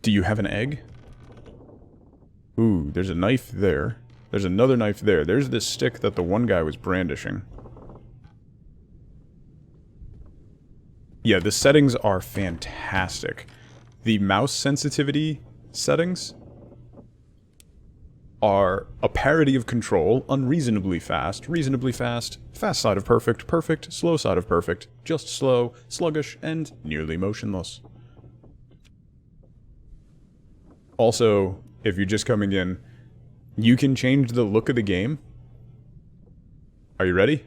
Do you have an egg? Ooh, there's a knife there. There's another knife there. There's this stick that the one guy was brandishing. Yeah, the settings are fantastic. The mouse sensitivity settings are a parody of Control, unreasonably fast, reasonably fast, fast side of perfect, perfect, slow side of perfect, just slow, sluggish, and nearly motionless. Also, if you're just coming in, you can change the look of the game. Are you ready?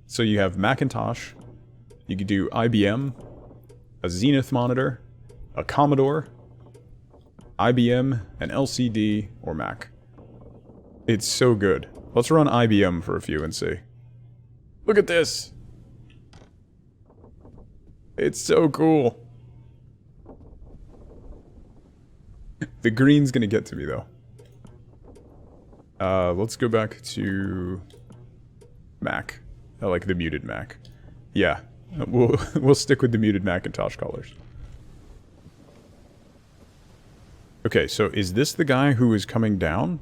So you have Macintosh, you could do IBM, a Zenith monitor, a Commodore, IBM, an LCD, or Mac. It's so good. Let's run IBM for a few and see. Look at this! It's so cool. The green's gonna get to me, though. Let's go back to Mac. I like the muted Mac. Yeah, we'll stick with the muted Macintosh colors. Okay, so is this the guy who is coming down?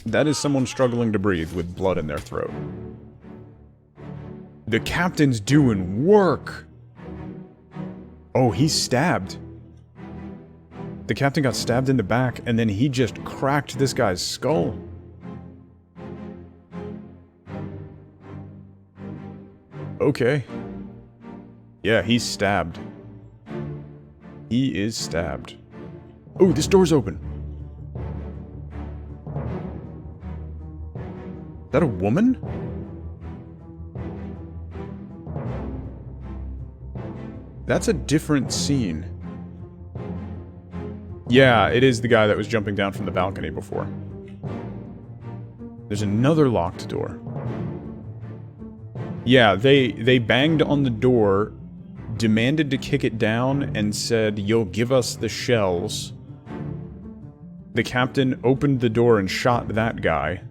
That is someone struggling to breathe with blood in their throat. The captain's doing work! Oh, he's stabbed. The captain got stabbed in the back, and then he just cracked this guy's skull. Okay. Yeah, he's stabbed. He is stabbed. Oh, this door's open. Is that a woman? That's a different scene. Yeah, it is the guy that was jumping down from the balcony before. There's another locked door. Yeah, they banged on the door, demanded to kick it down, and said, "You'll give us the shells." The captain opened the door and shot that guy,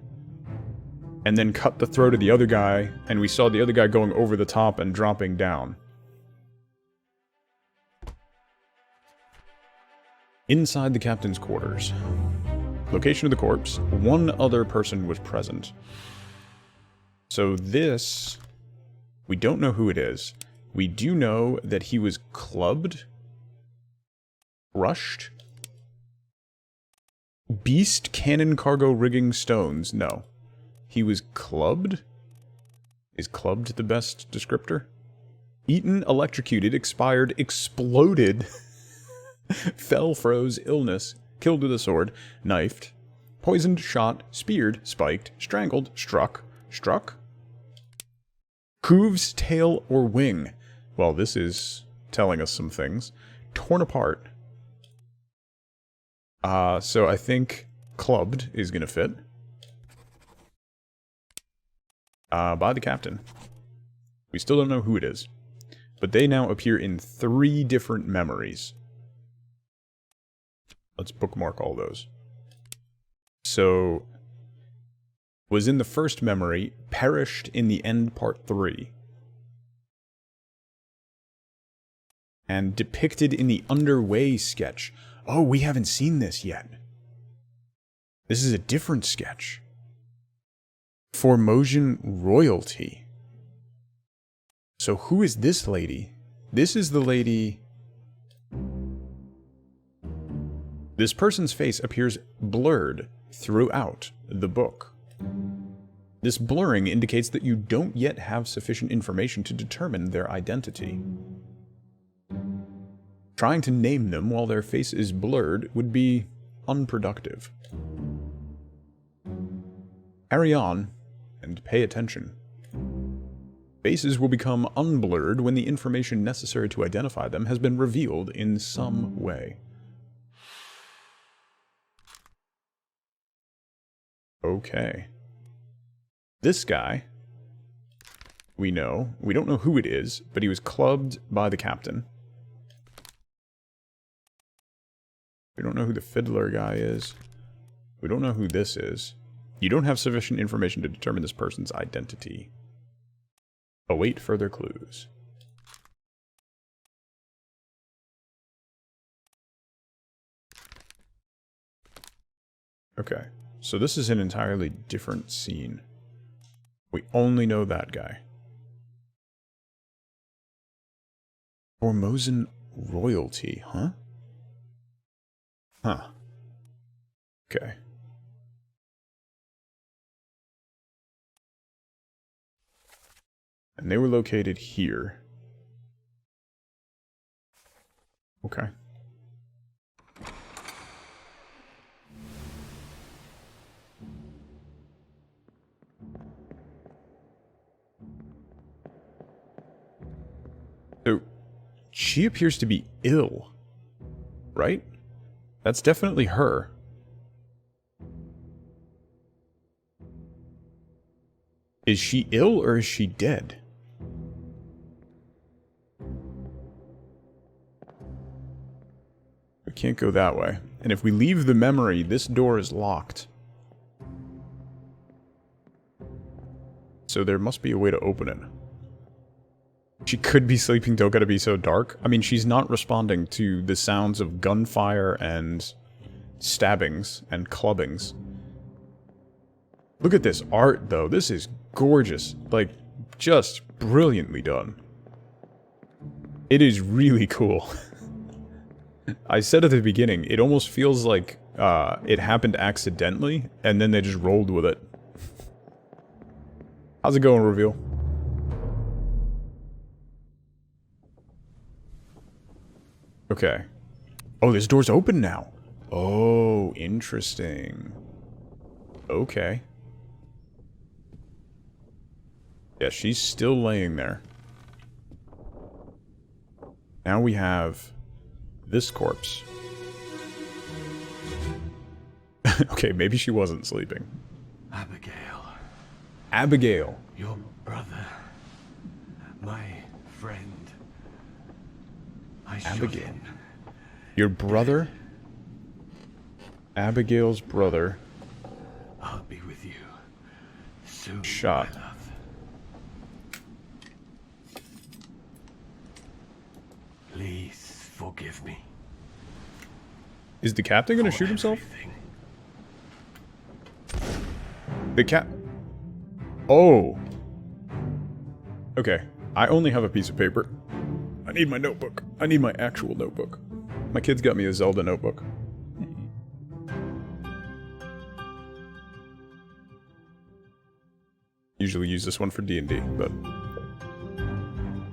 and then cut the throat of the other guy, and we saw the other guy going over the top and dropping down. Inside the captain's quarters. Location of the corpse. One other person was present. So this... we don't know who it is. We do know that he was clubbed. Crushed. Beast cannon cargo rigging stones. No. He was clubbed? Is clubbed the best descriptor? Eaten, electrocuted, expired, exploded... fell, froze, illness, killed with a sword, knifed, poisoned, shot, speared, spiked, strangled, struck, hooves, tail, or wing. Well, this is telling us some things. Torn apart. So I think clubbed is gonna fit. By the captain. We still don't know who it is. But they now appear in 3 different memories. Let's bookmark all those. So, was in the first memory, perished in the end part 3. And depicted in the underway sketch. Oh, we haven't seen this yet. This is a different sketch. Formosan royalty. So who is this lady? This is the lady... This person's face appears blurred throughout the book. This blurring indicates that you don't yet have sufficient information to determine their identity. Trying to name them while their face is blurred would be unproductive. Carry on, and pay attention. Faces will become unblurred when the information necessary to identify them has been revealed in some way. Okay. This guy, we know. We don't know who it is, but he was clubbed by the captain. We don't know who the fiddler guy is. We don't know who this is. You don't have sufficient information to determine this person's identity. Await further clues. Okay, so this is an entirely different scene. We only know that guy. Formosan royalty, huh? Huh. Okay. And they were located here. Okay. So, she appears to be ill, right? That's definitely her. Is she ill or is she dead? We can't go that way. And if we leave the memory, this door is locked. So there must be a way to open it. She could be sleeping, don't gotta be so dark. I mean, she's not responding to the sounds of gunfire and stabbings and clubbings. Look at this art, though. This is gorgeous. Like, just brilliantly done. It is really cool. I said at the beginning, it almost feels like it happened accidentally, and then they just rolled with it. How's it going, Reveal? Okay. Oh, this door's open now. Oh, interesting. Okay. Yeah, she's still laying there. Now we have this corpse. Okay, maybe she wasn't sleeping. Abigail. Abigail. Your brother. My friend. I shot Abigail. him. Your brother? Abigail's brother. I'll be with you soon, Shot. my love. Please forgive me. Is the captain gonna for shoot himself? everything. The cap... Oh. Okay. I only have a piece of paper. I need my notebook. I need my actual notebook. My kids got me a Zelda notebook. Usually use this one for D&D, but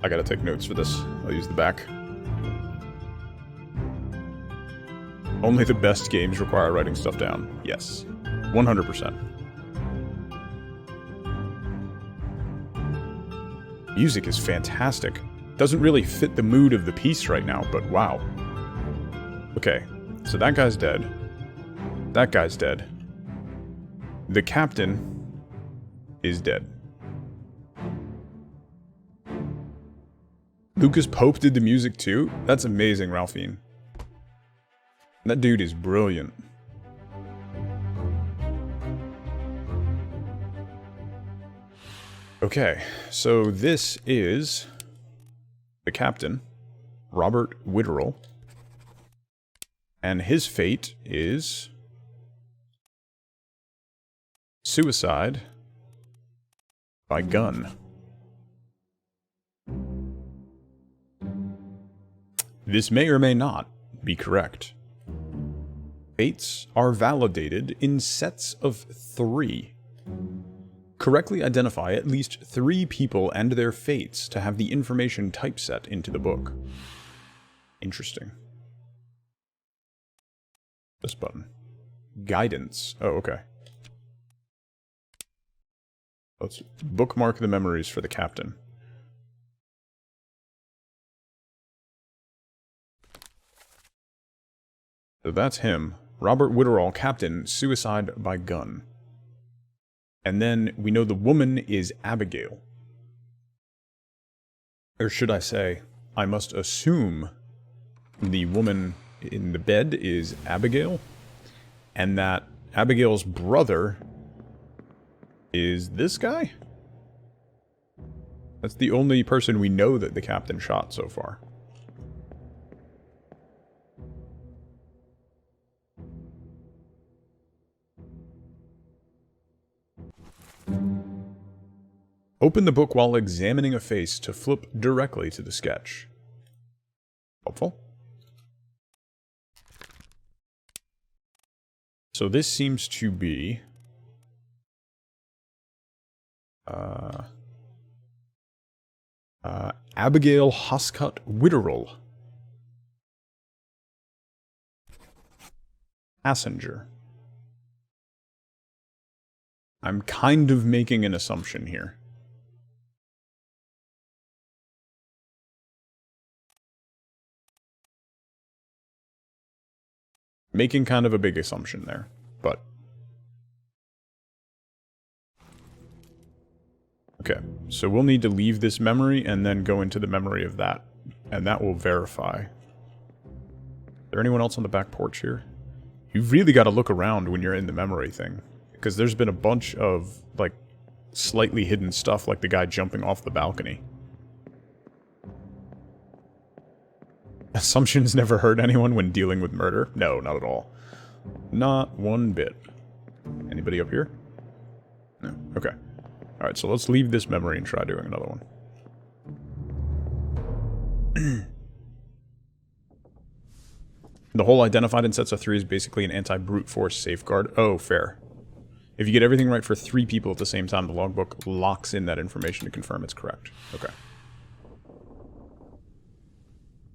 I gotta take notes for this. I'll use the back. Only the best games require writing stuff down. Yes. 100%. Music is fantastic. Doesn't really fit the mood of the piece right now, but wow. Okay, so that guy's dead. That guy's dead. The captain is dead. Lucas Pope did the music too? That's amazing, Ralphine. That dude is brilliant. Okay, so this is the captain, Robert Witterell, and his fate is suicide by gun. This may or may not be correct. Fates are validated in sets of 3. Correctly identify at least 3 people and their fates to have the information typeset into the book. Interesting. This button. Guidance. Oh, okay. Let's bookmark the memories for the captain. So that's him. Robert Witterell, captain, suicide by gun. And then we know the woman is Abigail. Or should I say, I must assume the woman in the bed is Abigail, and that Abigail's brother is this guy? That's the only person we know that the captain shot so far. Open the book while examining a face to flip directly to the sketch. Helpful. So this seems to be... Abigail Hoscott Witterell. Passenger. I'm kind of making an assumption here. Making kind of a big assumption there, but... Okay, so we'll need to leave this memory and then go into the memory of that, and that will verify. Is there anyone else on the back porch here? You've really got to look around when you're in the memory thing, because there's been a bunch of, like, slightly hidden stuff, like the guy jumping off the balcony. Assumptions never hurt anyone when dealing with murder? No, not at all. Not one bit. Anybody up here? No. Okay. Alright, so let's leave this memory and try doing another one. The whole identified in sets of 3 is basically an anti-brute force safeguard. Oh, fair. If you get everything right for 3 people at the same time, the logbook locks in that information to confirm it's correct. Okay.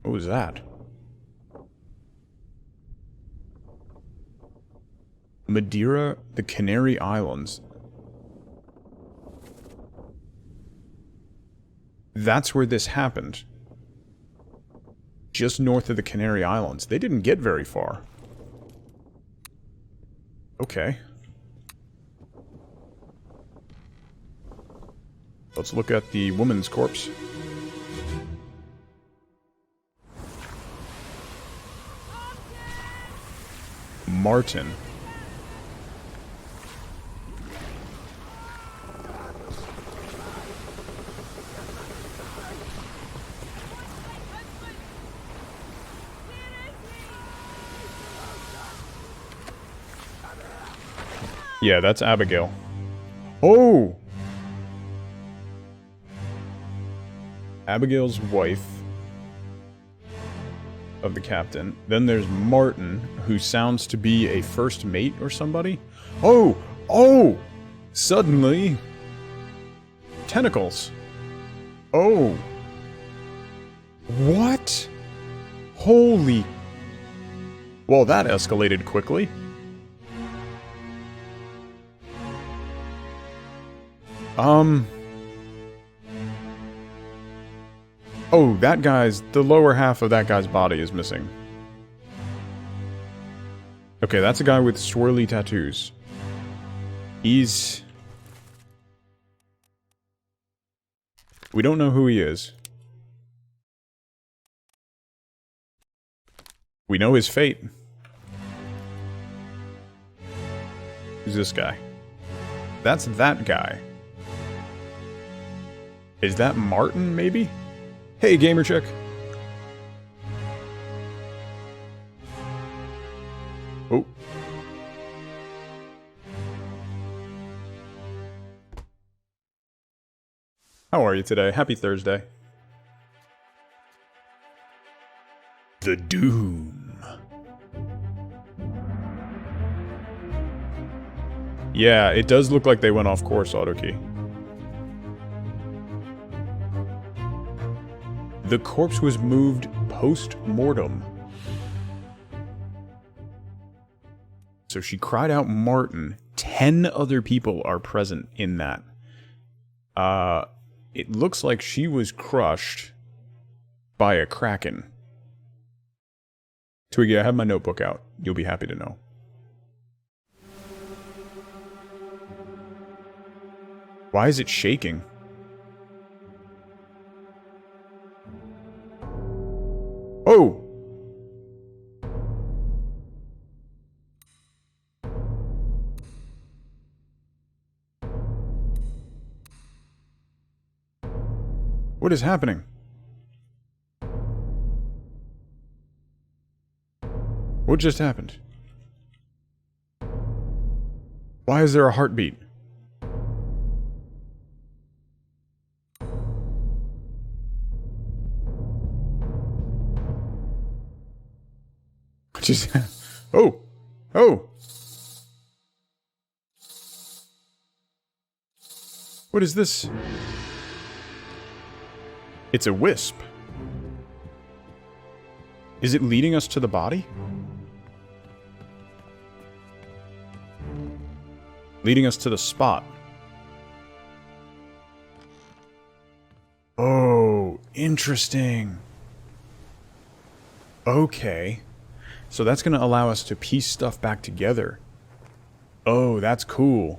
What was that? Madeira, the Canary Islands. That's where this happened. Just north of the Canary Islands. They didn't get very far. Okay. Let's look at the woman's corpse. Martin. Yeah, that's Abigail. Oh! Abigail's wife of the captain. Then there's Martin, who sounds to be a first mate or somebody. Oh! Oh! Suddenly... tentacles. Oh. What? Holy... Well, that escalated quickly. Oh, that guy's... the lower half of that guy's body is missing. Okay, that's a guy with swirly tattoos. He's... we don't know who he is. We know his fate. Who's this guy? That's that guy. Is that Martin, maybe? Hey, gamer chick. Oh. How are you today? Happy Thursday. The Doom. Yeah, it does look like they went off course, AutoKey. The corpse was moved post-mortem. So she cried out Martin. 10 other people are present in that. It looks like she was crushed by a kraken. Twiggy, I have my notebook out. You'll be happy to know. Why is it shaking? Oh! What is happening? What just happened? Why is there a heartbeat? Just... Oh! Oh! What is this? It's a wisp. Is it leading us to the body? Leading us to the spot. Oh, interesting. Okay. So that's going to allow us to piece stuff back together. Oh, that's cool.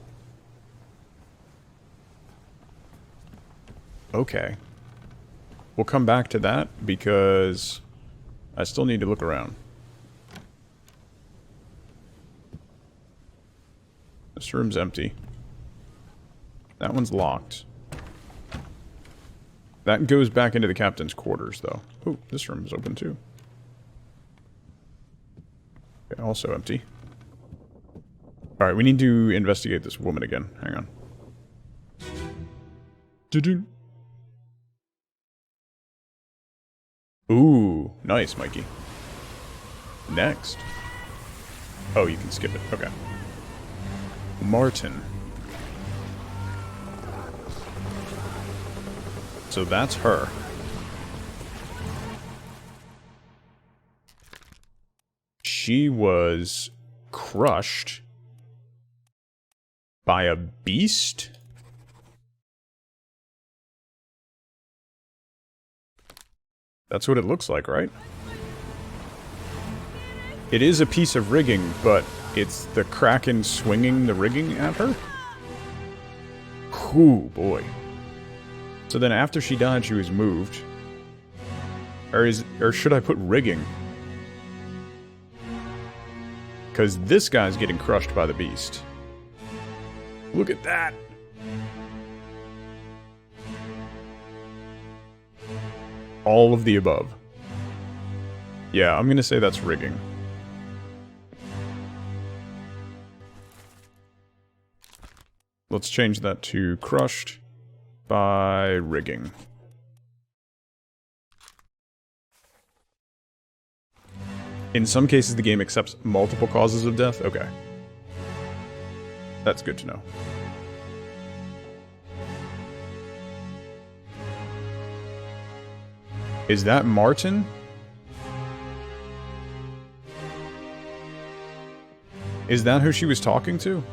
Okay. We'll come back to that because I still need to look around. This room's empty. That one's locked. That goes back into the captain's quarters, though. Oh, this room's open, too. Okay, also empty. Alright, we need to investigate this woman again. Hang on. Do-do. Ooh, nice, Mikey. Next. Oh, you can skip it. Okay. Martin. So that's her. She was crushed by a beast? That's what it looks like, right? It is a piece of rigging, but it's the Kraken swinging the rigging at her? Ooh, boy. So then after she died, she was moved. Or should I put rigging? Because this guy's getting crushed by the beast. Look at that! All of the above. Yeah, I'm gonna say that's rigging. Let's change that to crushed by rigging. In some cases, the game accepts multiple causes of death. Okay. That's good to know. Is that Martin? Is that who she was talking to?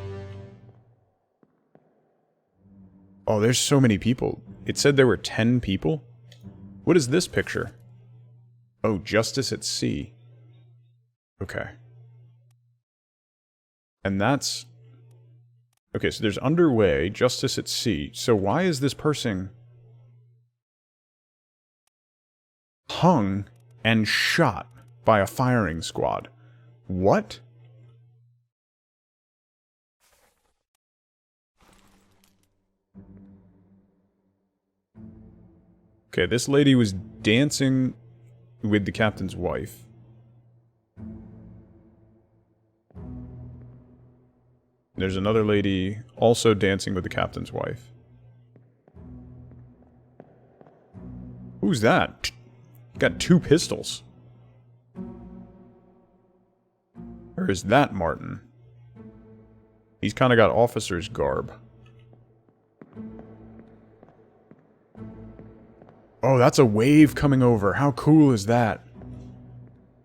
Oh, there's so many people. It said there were 10 people? What is this picture? Oh, Justice at Sea. Okay. And that's... Okay, so there's Underway, Justice at Sea. So why is this person hung and shot by a firing squad? What? Okay, this lady was dancing with the captain's wife. There's another lady also dancing with the captain's wife. Who's that? Got 2 pistols. Or is that Martin? He's kind of got officer's garb. Oh, that's a wave coming over. How cool is that?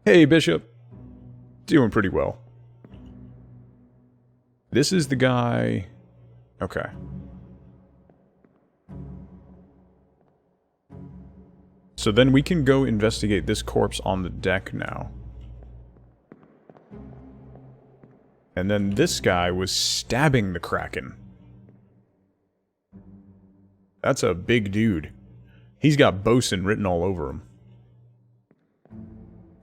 Hey, Bishop. Doing pretty well. This is the guy... Okay. So then we can go investigate this corpse on the deck now. And then this guy was stabbing the Kraken. That's a big dude. He's got bosun written all over him.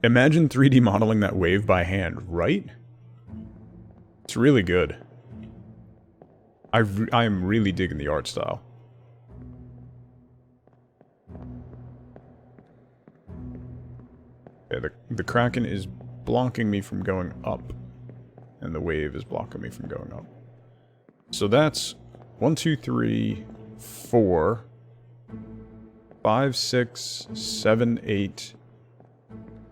Imagine 3D modeling that wave by hand, right? It's really good. I am really digging the art style. Okay, the Kraken is blocking me from going up. And the wave is blocking me from going up. So that's 1, 2, 3, 4, 5, 6, 7, 8,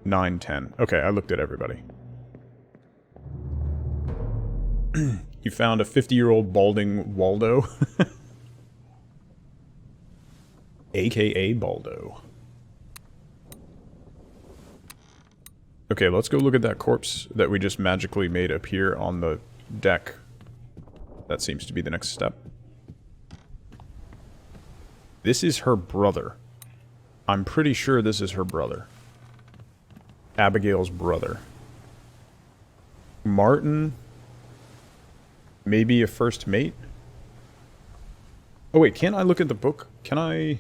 9, 10. Okay, I looked at everybody. You found a 50-year-old balding Waldo. AKA Baldo. Okay, let's go look at that corpse that we just magically made appear on the deck. That seems to be the next step. This is her brother. I'm pretty sure this is her brother. Abigail's brother. Martin. Maybe a first mate? Oh wait, can't I look at the book? Can I...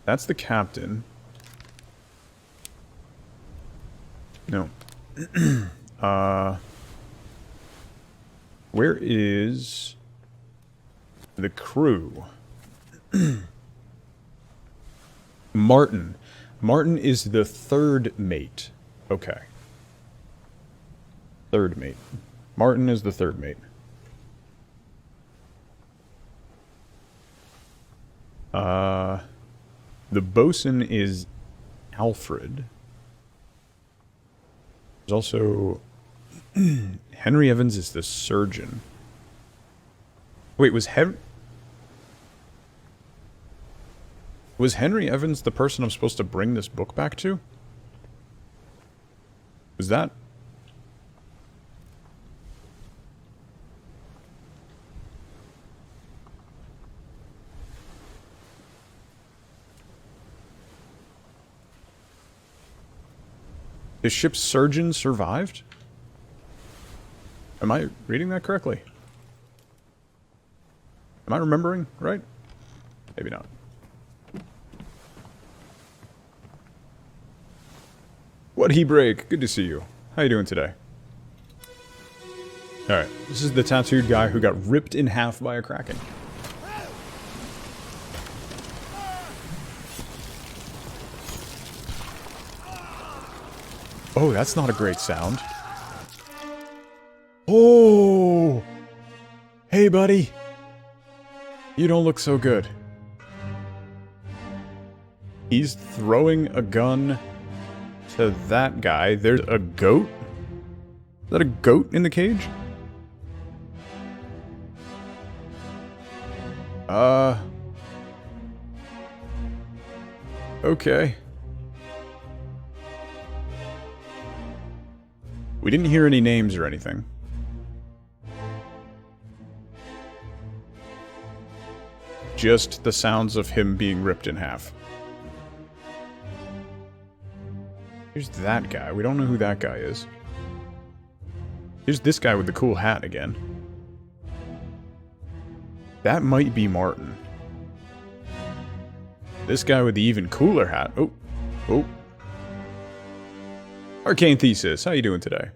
That's the captain. No. Where is the crew? Martin. Martin is the third mate. Okay. Third mate. Martin is the third mate. The bosun is Alfred. There's also... Henry Evans is the surgeon. Wait, was Henry Evans the person I'm supposed to bring this book back to? Was that... The ship's surgeon survived? Am I reading that correctly? Am I remembering right? Maybe not. What he break? Good to see you. How you doing today? Alright, this is the tattooed guy who got ripped in half by a kraken. Oh, that's not a great sound. Oh! Hey, buddy. You don't look so good. He's throwing a gun to that guy. There's a goat? Is that a goat in the cage? Okay. We didn't hear any names or anything. Just the sounds of him being ripped in half. Here's that guy. We don't know who that guy is. Here's this guy with the cool hat again. That might be Martin. This guy with the even cooler hat. Oh. Oh. Arcane Thesis, how you doing today?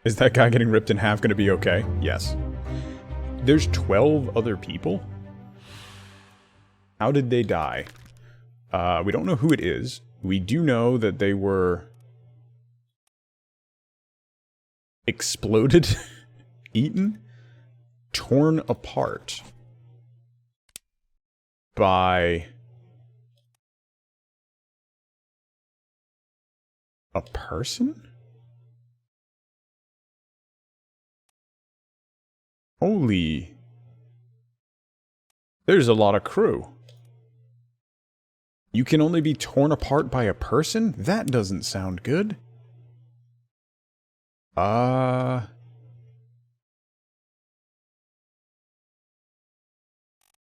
Is that guy getting ripped in half gonna be okay? Yes. There's 12 other people? How did they die? We don't know who it is. We do know that they were... exploded? Eaten? Torn apart. By... a person? Holy... There's a lot of crew. You can only be torn apart by a person? That doesn't sound good.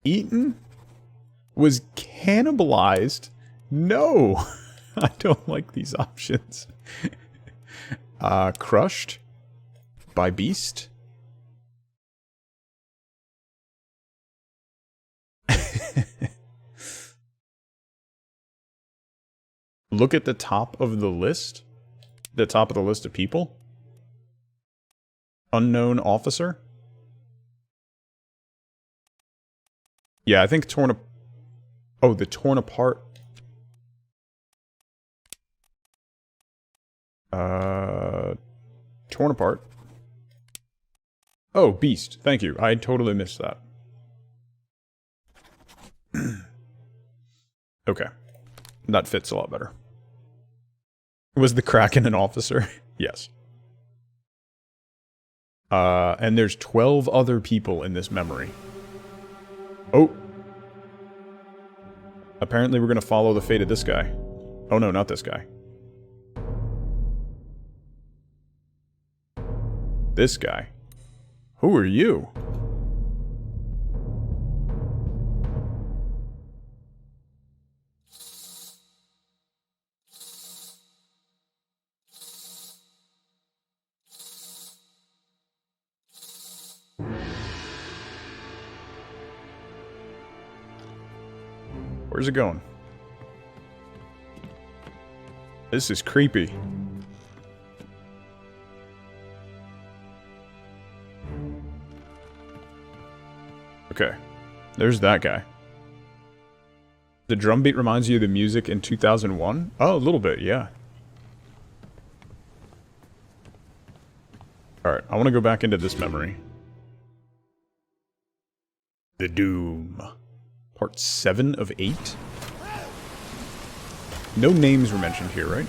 Eaten? Was cannibalized? No! I don't like these options. Crushed? By beast? Look at the top of the list. the top of the list of people? Unknown officer? Yeah, I think torn... Oh, the torn apart... Torn apart. Oh, beast. Thank you. I totally missed that. Okay. That fits a lot better. Was the Kraken an officer? Yes. And there's 12 other people in this memory. Oh. Apparently we're gonna follow the fate of this guy. Oh no, not this guy. This guy. Who are you? Where's it going? This is creepy. Okay. There's that guy. The drum beat reminds you of the music in 2001? Oh, a little bit, yeah. Alright, I want to go back into this memory. The Doom. Part 7 of 8? No names were mentioned here, right?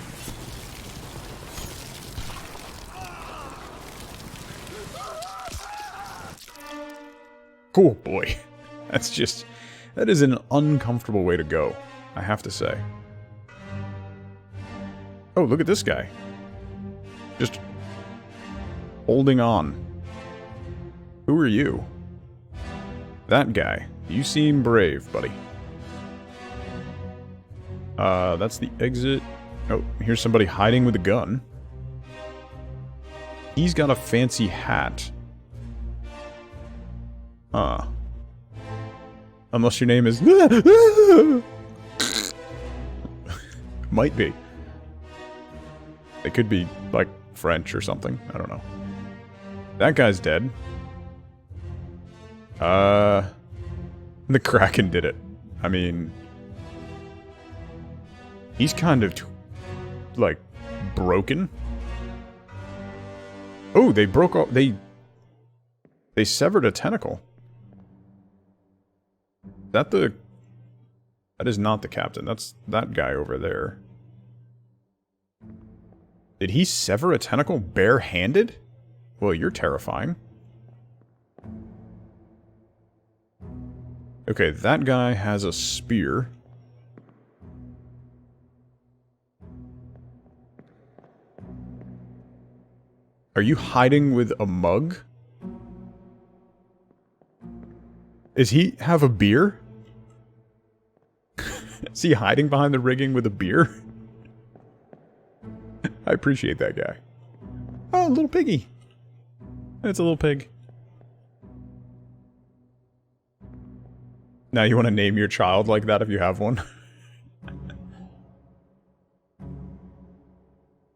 Oh boy. That's just... That is an uncomfortable way to go, I have to say. Oh, look at this guy. Just... holding on. Who are you? That guy. You seem brave, buddy. That's the exit. Oh, here's somebody hiding with a gun. He's got a fancy hat. Unless your name is... Might be. It could be, like, French or something. I don't know. That guy's dead. The Kraken did it. I mean... He's kind of, like, broken. Oh, they broke off... They severed a tentacle. That is not the captain. That's that guy over there. Did he sever a tentacle bare-handed? Well, you're terrifying. Okay, that guy has a spear. Are you hiding with a mug? Does he have a beer? Is he hiding behind the rigging with a beer? I appreciate that guy. Oh, little piggy. It's a little pig. Now you want to name your child like that if you have one?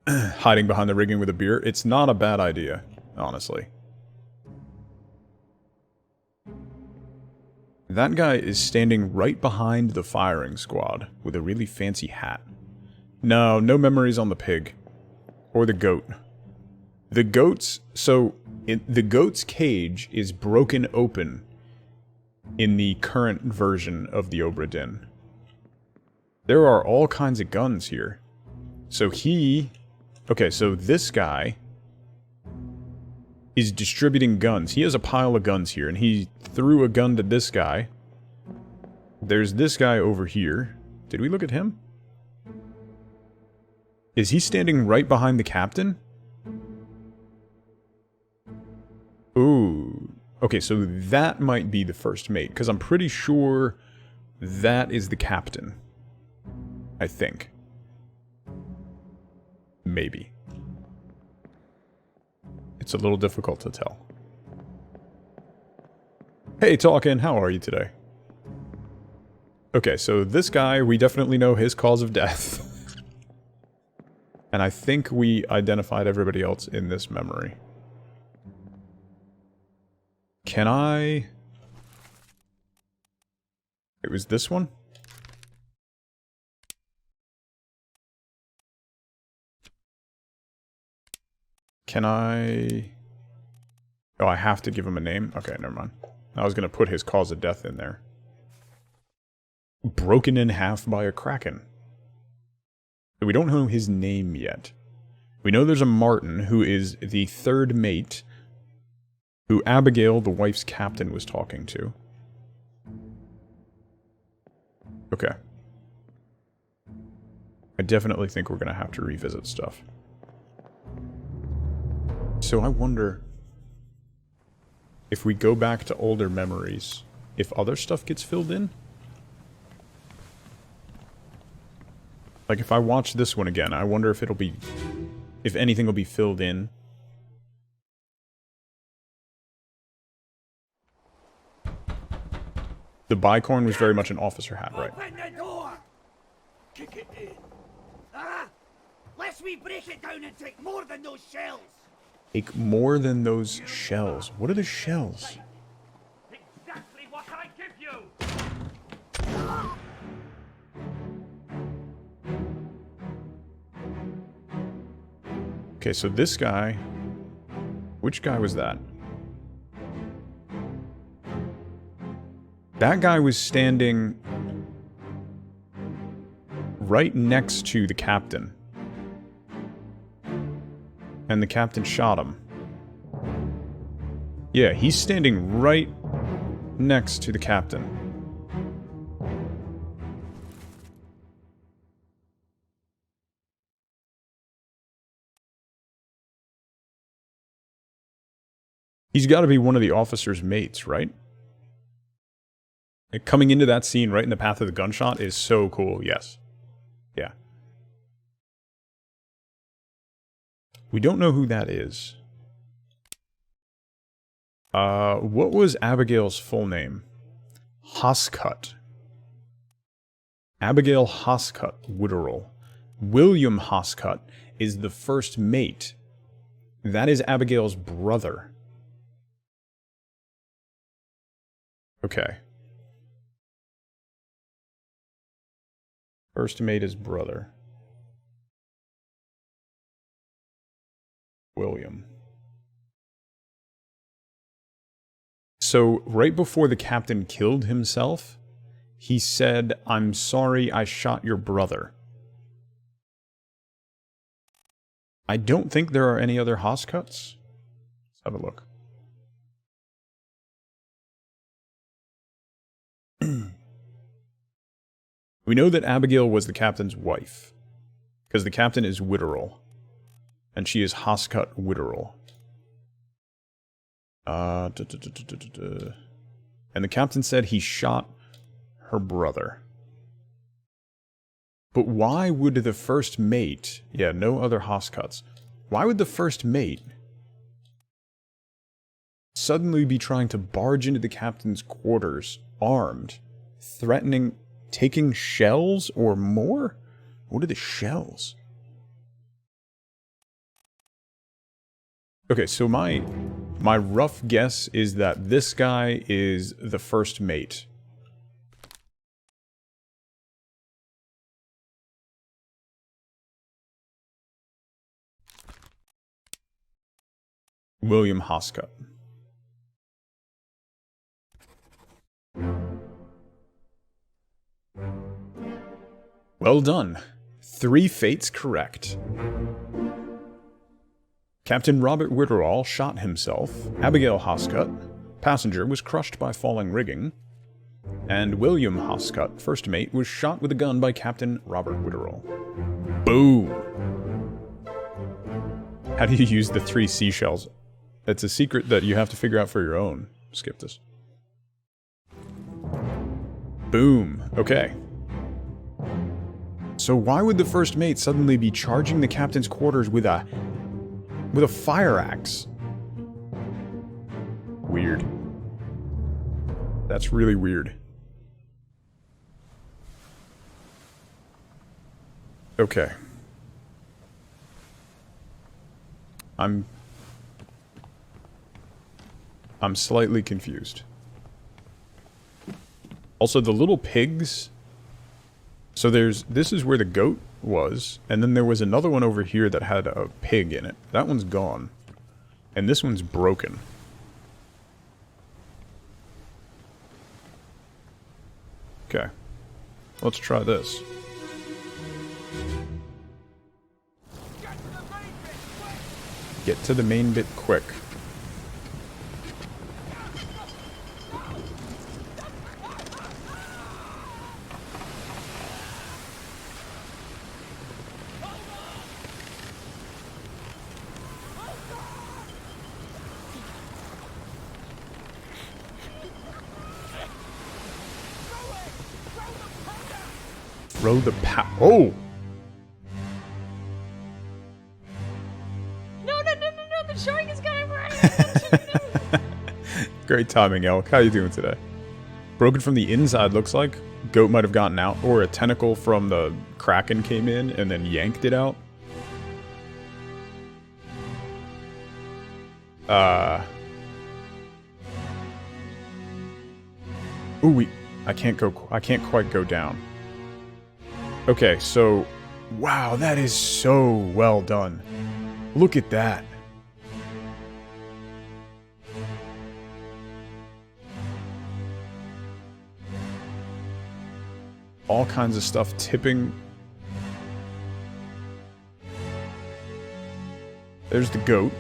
Hiding behind the rigging with a beer? It's not a bad idea, honestly. That guy is standing right behind the firing squad with a really fancy hat. No memories on the pig. Or the goat. The goat's... So, the goat's cage is broken open in the current version of the Obra Dinn. There are all kinds of guns here. So he... Okay, so this guy is distributing guns. He has a pile of guns here, and he threw a gun to this guy. There's this guy over here. Did we look at him? Is he standing right behind the captain? Ooh. Okay, so that might be the first mate, because I'm pretty sure that is the captain. I think. Maybe. It's a little difficult to tell. Hey, Talkin', how are you today? Okay, so this guy, we definitely know his cause of death. And I think we identified everybody else in this memory. Can I... It was this one? Can I... Oh, I have to give him a name? Okay, never mind. I was going to put his cause of death in there. Broken in half by a kraken. We don't know his name yet. We know there's a Martin, who is the third mate, who Abigail, the wife's captain, was talking to. Okay. I definitely think we're going to have to revisit stuff. So I wonder if we go back to older memories, if other stuff gets filled in? Like, if I watch this one again, I wonder if it'll be... if anything will be filled in. The bicorn was very much an officer hat, right? Open the door! Kick it in. Ah! Lest we break it down and take more than those shells! Take more than those shells. What are the shells? Exactly what I give you! Okay, so this guy... Which guy was that? That guy was standing right next to the captain. And the captain shot him. Yeah, he's standing right next to the captain. He's got to be one of the officer's mates, right? Like, coming into that scene right in the path of the gunshot is so cool, yes. Yeah. We don't know who that is. What was Abigail's full name? Hoscut. Abigail Hoscut Witterell. William Hoscut is the first mate. That is Abigail's brother. Okay. First mate is brother. William. So, right before the captain killed himself, he said, "I'm sorry I shot your brother." I don't think there are any other Hoscuts. Let's have a look. We know that Abigail was the captain's wife, because the captain is Witterell, and she is Hoscut Witterell. And the captain said he shot her brother. But why would the first mate... Yeah, no other Hoscuts. Why would the first mate suddenly be trying to barge into the captain's quarters, armed, threatening... taking shells or more? What are the shells? Okay, so my rough guess is that this guy is the first mate. William Hoscut. Well done. 3 fates correct. Captain Robert Witterell shot himself. Abigail Hoscut, passenger, was crushed by falling rigging. And William Hoscut, first mate, was shot with a gun by Captain Robert Witterell. Boom! How do you use the 3 seashells? That's a secret that you have to figure out for your own. Skip this. Boom. Okay. So why would the first mate suddenly be charging the captain's quarters with a fire axe? Weird. That's really weird. Okay. I'm slightly confused. Also, the little pigs... So this is where the goat was, and then there was another one over here that had a pig in it. That one's gone. And this one's broken. Okay. Let's try this. Get to the main bit quick. Throw the oh! No, the shark is coming right. Great timing, Elk. How you doing today? Broken from the inside, looks like. Goat might have gotten out, or a tentacle from the Kraken came in and then yanked it out. Ooh, I can't quite go down. Okay, so... Wow, that is so well done. Look at that. All kinds of stuff tipping. There's the goat.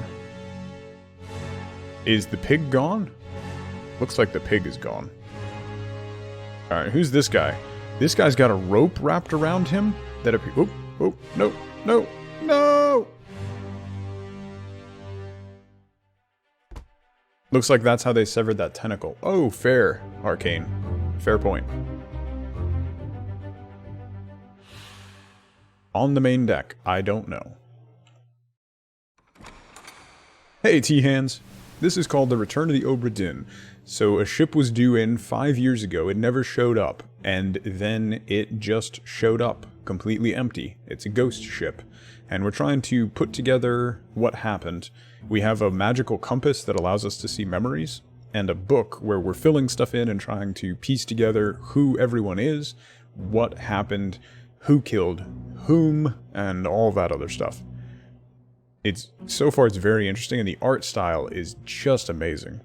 Is the pig gone? Looks like the pig is gone. Alright, who's this guy? This guy's got a rope wrapped around him that oh, no, no, no! Looks like that's how they severed that tentacle. Oh, fair, Arcane. Fair point. On the main deck, I don't know. Hey, T-Hands. This is called the Return of the Obra Dinn. So a ship was due in 5 years ago, it never showed up, and then it just showed up, completely empty. It's a ghost ship, and we're trying to put together what happened. We have a magical compass that allows us to see memories, and a book where we're filling stuff in and trying to piece together who everyone is, what happened, who killed whom, and all that other stuff. So far it's very interesting, and the art style is just amazing.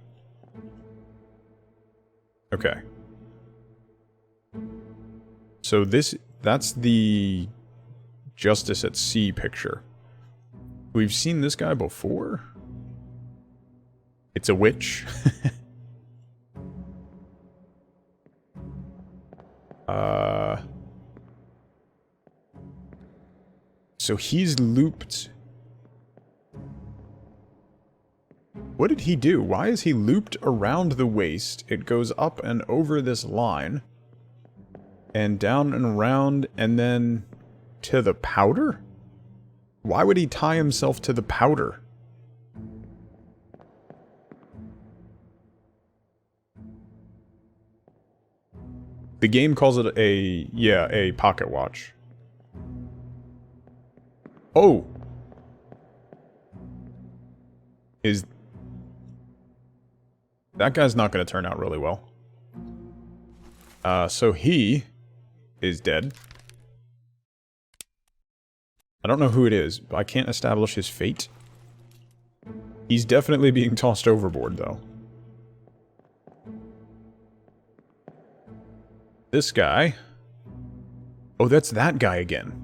Okay. So that's the Justice at Sea picture. We've seen this guy before? It's a witch. So he's looped... What did he do? Why is he looped around the waist? It goes up and over this line. And down and around, and then to the powder? Why would he tie himself to the powder? The game calls it a pocket watch. Oh! That guy's not going to turn out really well. So he is dead. I don't know who it is, but I can't establish his fate. He's definitely being tossed overboard, though. This guy... Oh, that's that guy again.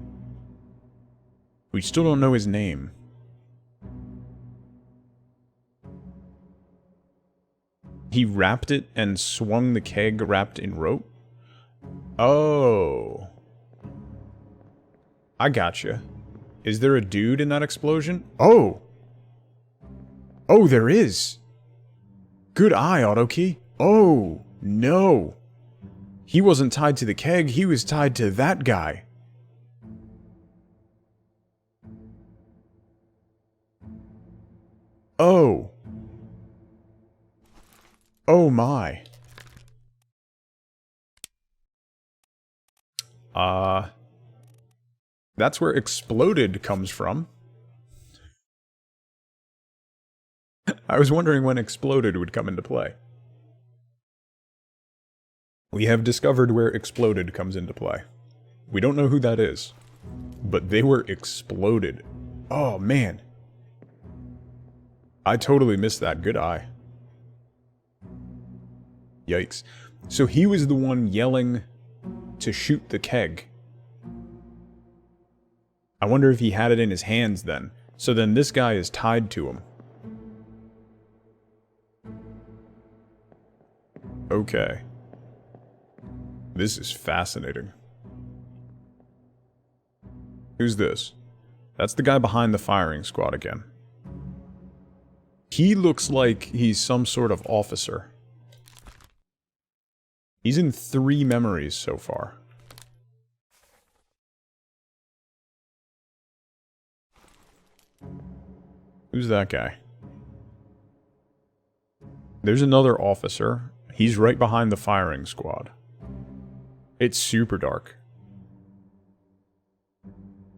We still don't know his name. He wrapped it and swung the keg wrapped in rope? Oh. I gotcha. Is there a dude in that explosion? Oh! Oh, there is! Good eye, Autokey. Oh, no! He wasn't tied to the keg, he was tied to that guy. Oh. Oh my. That's where exploded comes from. I was wondering when exploded would come into play. We have discovered where exploded comes into play. We don't know who that is, but they were exploded. Oh, man. I totally missed that. Good eye. Yikes. So he was the one yelling to shoot the keg. I wonder if he had it in his hands then. So then this guy is tied to him. Okay. This is fascinating. Who's this? That's the guy behind the firing squad again. He looks like he's some sort of officer. He's in 3 memories so far. Who's that guy? There's another officer. He's right behind the firing squad. It's super dark.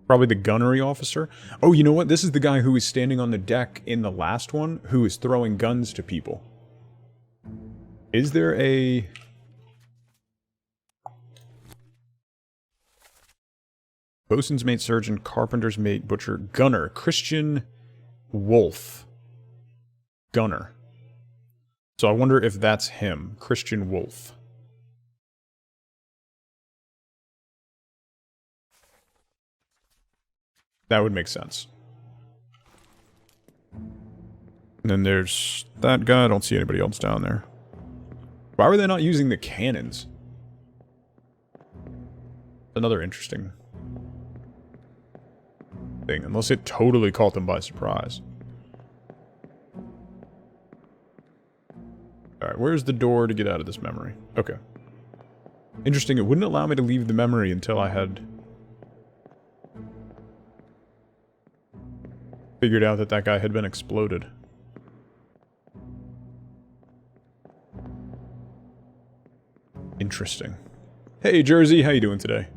Probably the gunnery officer. Oh, you know what? This is the guy who was standing on the deck in the last one, who was throwing guns to people. Is there a... Bosun's mate, surgeon, carpenter's mate, butcher, gunner, Christian Wolf. Gunner. So I wonder if that's him, Christian Wolf. That would make sense. And then there's that guy. I don't see anybody else down there. Why were they not using the cannons? Another interesting thing, unless it totally caught them by surprise. Alright, where's the door to get out of this memory? Okay. Interesting, it wouldn't allow me to leave the memory until I had figured out that that guy had been exploded. Interesting. Hey Jersey, how you doing today?